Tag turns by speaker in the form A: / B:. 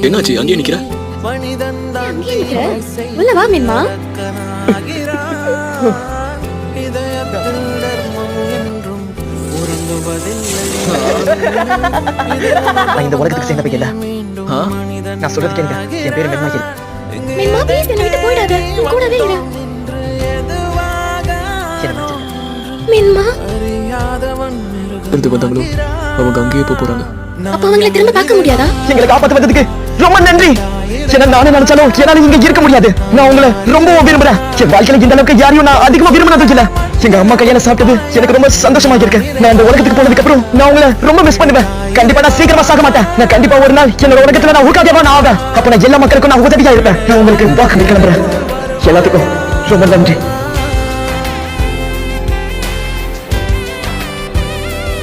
A: என்னாச்சு அங்கே நிக்கிற?
B: உள்ள வா மீன்மா.
C: இந்த உலகத்துக்கு சேர்ந்த பையன் இல்ல. நான் சொல்றது கேளுங்க. என் பேரு மென்மாயில்.
B: மீன்மா ப்ளீஸ் என்ன விட்டு போயிடாத. உன் கூடவே இரு. மீன்மா
A: இருந்து வந்தாங்களோ அவங்க அங்கேயே போறாங்க.
B: அப்ப அவங்களை திரும்ப பார்க்க முடியாதா?
C: எங்களை காப்பாத்த வந்ததுக்கு ரொம்ப நன்றி. என்ன நானே நினைச்சாலும் என்னால இங்க இருக்க முடியாது. நான் உங்களை ரொம்ப விரும்புறேன். என் வாழ்க்கையில இந்த அளவுக்கு யாரையும் நான் அதிகமா விரும்பினது இல்ல. எங்க அம்மா கையால சாப்பிட்டது எனக்கு ரொம்ப சந்தோஷமா இருக்கு. நான் இந்த உலகத்துக்கு போனதுக்கு அப்புறம் நான் உங்களை ரொம்ப மிஸ் பண்ணுவேன். கண்டிப்பா நான் சீக்கிரமா சாக மாட்டேன். நான் கண்டிப்பா ஒரு நாள் என்னோட உலகத்துல நான் ஊக்காதேவா நான் ஆவேன். அப்ப நான் எல்லா மக்களுக்கும் நான் உதவியா இருப்பேன். நான் உங்களுக்கு வாக்கு கிளம்புறேன். எல்லாத்துக்கும் ரொம்ப நன்றி.